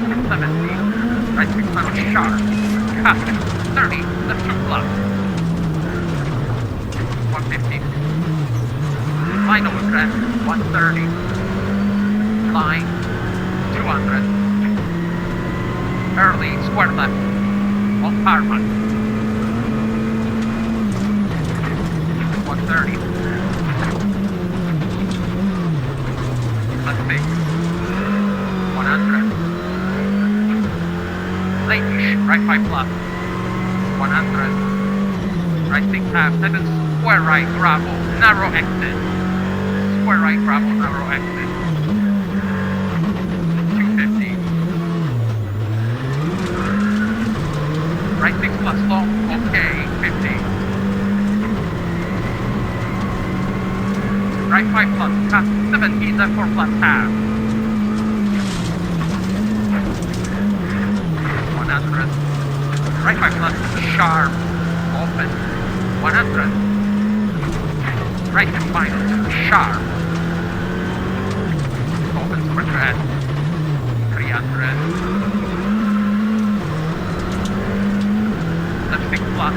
plus 70. Right 6 minus sharp. Cut. 30. Left 2 plus. 150. Line over crest. 130. Line. 200. Early. Square left. On tarmac. 130. Left 6. 100. Late-ish, right 5 plus. 100. Right 6 half, then square right gravel, narrow exit. Square right gravel, narrow exit. 250. Right 6 plus long, okay, 50. Right 5 plus, cut 70, left 4 plus half. 100. Right 5 plus, sharp, open. 100. Right 2 minus, sharp. Open square thread. 300. Left 6 plus,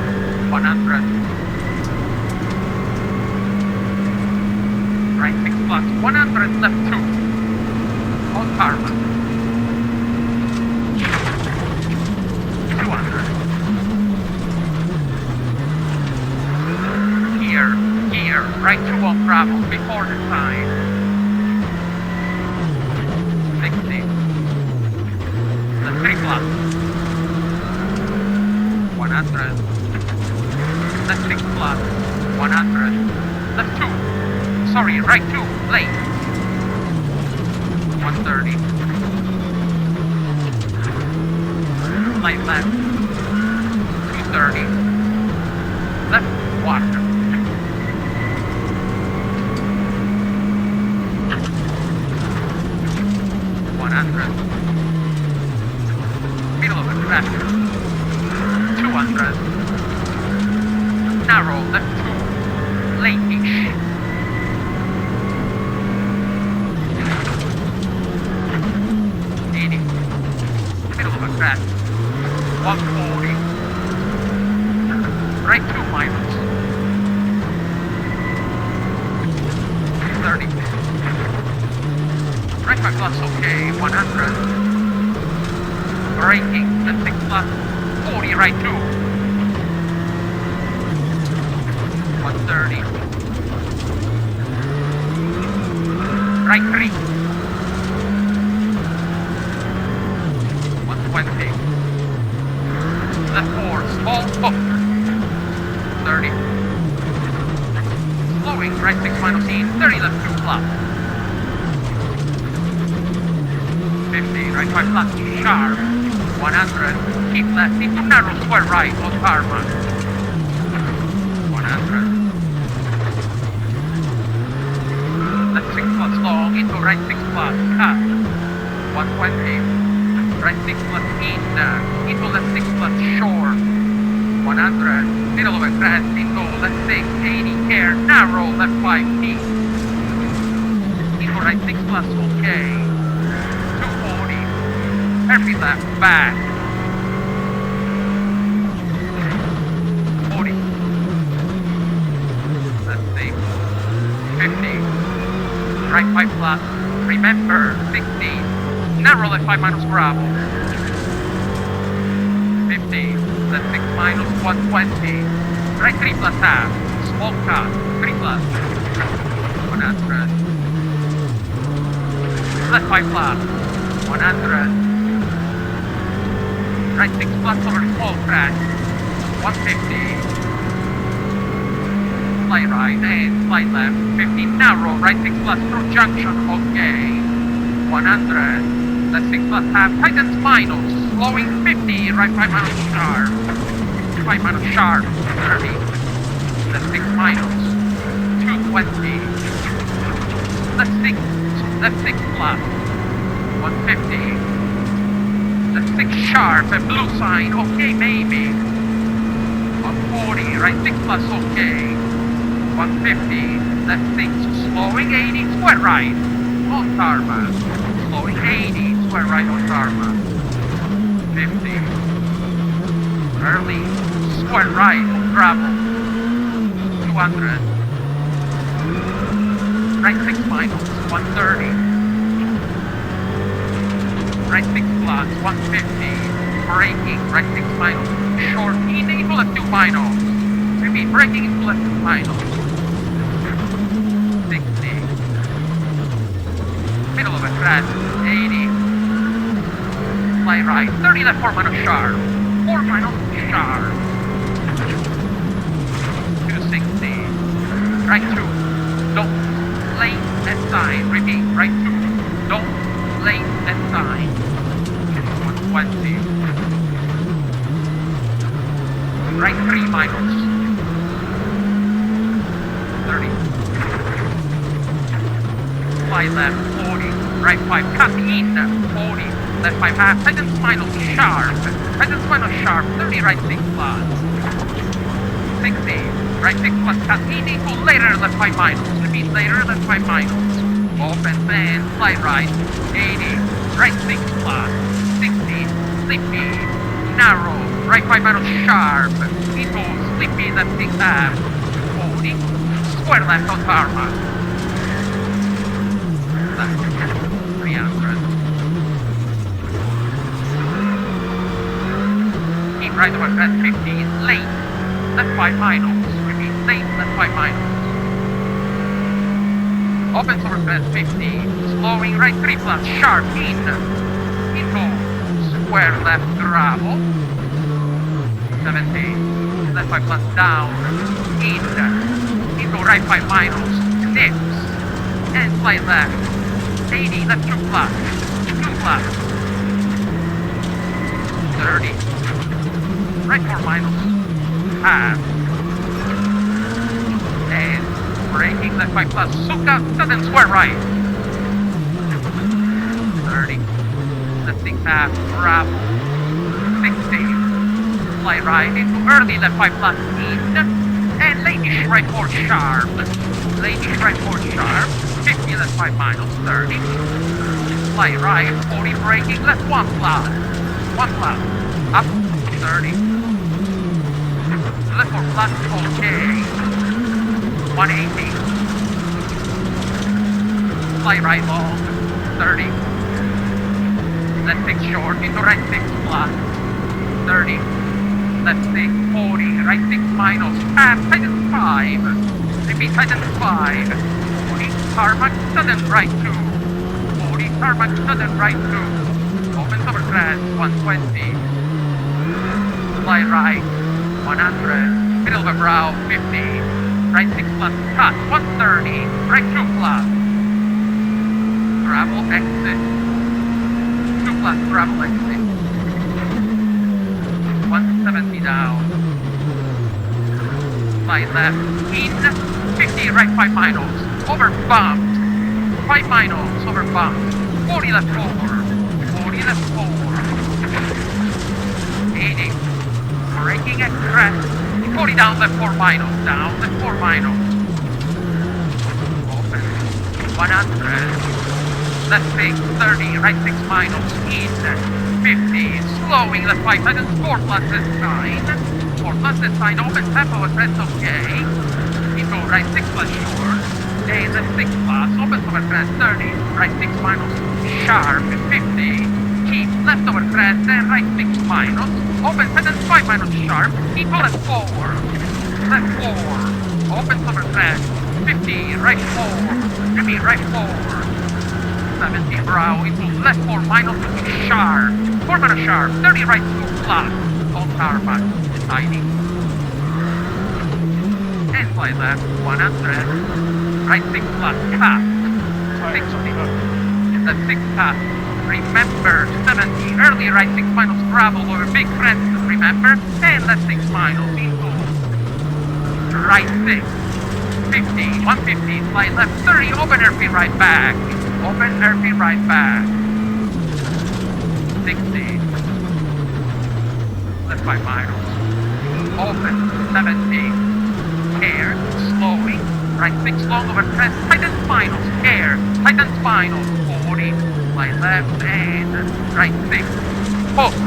100. Right 6 plus, 100, left 2. On tarmac. 200. Here, right 2 on gravel, before the sign. 60. Left 3 plus. 100. Left 6 plus. 100. Left 2. Sorry, right 2, late. 130. Light left. 230. Left 1. 100. Middle of the crest. 200. Narrow left 2. Late-ish. 80. Middle of the crest. 140. Right 2 minus. 30. Right 5 plus, okay, 100. Braking, left 6 plus, 40, right 2. 130. Right 3. 120. Left 4, small hook. 30. Slowing, right 6 minus in, 30, left 2 plus. 50, right 5 plus, sharp. 100, keep left into narrow square right on tarmac. 100. Left 6 plus long into right 6 plus, cut. 120. Right 6 plus in, into left 6 plus short. 100. Middle of a crest into left 6, 80, care, narrow left 5 deep. Into right 6 plus, okay. 240. Heavy left, back. 40. Left 6. 50. Right 5 plus. Remember, 60. Narrow left 5 minus gravel. 50. Left 6 minus 120. Right 3 plus half. Small cut. 3 plus. 100. Left 5 plus. 100. Right 6 plus over small crash. 150. Slide right and slide left. 50. Narrow. Right 6 plus through junction. Okay. 100. Left 6 plus half. Tightens minus. Slowing 50. Right 5 minus sharp. 5 minus sharp. 30. Left 6 minus. 220. Left 6. Left 6 plus. 150. Left 6 sharp. A blue sign. Okay, maybe. 140. Right 6 plus. Okay. 150. Left 6. Slowing 80. Square right. On tarmac. Slowing 80. over right on tarmac. 50. Early, square right on gravel. 200. Right 6 minus, 130. Right 6 plus, 150. Braking, right 6 minus. Short in, into left 2 minus. Repeat, braking into left 2 minus. 60. Middle of a crest, 80. Fly right, 30 left 4 minus sharp. 4 minus sharp. 260. Right 2. Don't. Lane and sign. Repeat. Right 2. Don't. Lane and sign. 120. Right 3 minus. 30. Fly left. 40. Right 5. Cut in. 40. Left 5 half. Tightens minus sharp. Tightens minus sharp. 30. Right 6 plus. 60. Right 6 plus. Cut in. Equal later. Left 5 minus. Repeat. Later. Left 5 minus. Open man. Fly right. 80. Right 6 plus. 60. Slippy. Narrow. Right 5 minus sharp. Into slippy. Left 6 half. 40. Square left on tarmac. 300. Keep right over crest 50. Late. Left 5 minus. Repeat. Late. Left 5 minus. Opens over crest 50. Slowing right 3 plus. Sharp in. Into square left gravel. 70. Left 5 plus down. In. Into right 5 minus. Nips. And fly left. 80. Left 2 plus. 2 plus. 30. Right 4 minus. Half. And braking left 5 plus. Suka. Sudden square right. 30. Left 6 half. Gravel. 60. Fly right into early left 5 plus in. And late-ish right 4 sharp. Late-ish right 4 sharp. 50 left 5 minus. 30. Fly right. 40 braking left 1 plus. 1 plus. Up. 30. Left 4 plus. Okay. 180. Fly right long. 30. Left 6 short into right 6 plus. 30. Left 6, 40, right 6 minus, half, tighten 5. Repeat, tighten 5. 40, tarmac, sudden right 2. 40, tarmac, sudden right 2. Opens over crest, 120. Fly right, 100. Middle of a brow, 50. Right 6 plus, cut, 130. Right 2 plus. Gravel exit. 2 plus, gravel exit. 170 down. Fly left. In. 50 right 5 minus. Over bumped. 5 minus. Over bumped. 40 left 4. 40 left 4. 80. Braking at crest. 40 down left 4 minus. Down left 4 minus. Open. 100. Left 6. 30. Right 6 minus. In. 50, slowing left 5 seconds, 4 plus this sign, 4 plus this sign, open tempo at crest, okay, into right 6 plus short, and left 6 plus, open over crest, 30, right 6 minus, sharp, 50, keep left over crest, and right 6 minus, open seconds, 5 minus sharp, into left 4, open over crest, 50, right 4, repeat right 4, 70 brow into left 4 minus sharp, 4 minus sharp, 30 right 2 plus, on tarmac, deciding. And fly left, 100, right 6 plus, cut, 60, left 6 cut, remember, 70, early right 6 minus gravel over big crest, remember, and left 6 minus into right 6, 50, 150, fly left 30, open airfield right back. Open airfield right back. 60. Left 5 miles. Open 70. Care. Slowing. Right 6 long over crest. Tighten spinals. Care. Tighten spinals. 40. Fly left and right 6. Post.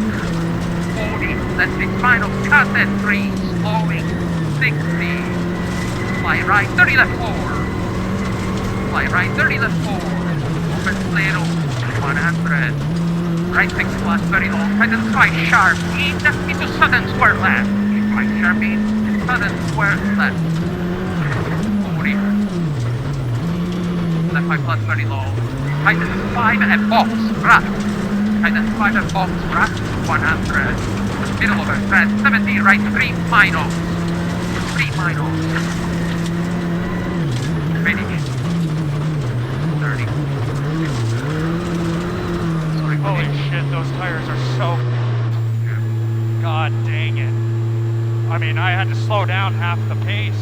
40. Left 6 final. Cut at 3. Slowing 60. Fly right 30 left 4. Fly right 30 left 4. Open little 100. Right 6 plus 30 long. Tighten 5 sharp into sudden square left. 5 sharp in sudden square left. 40. Left 5 plus 30 long. Tighten 5 at box. Right. Tighten 5 at box. Right. 100. Middle over thread 70. Right 3 minus. 3 minus. Finish. 30. Sorry, holy shit, those tires are so... God dang it. I mean, I had to slow down half the pace.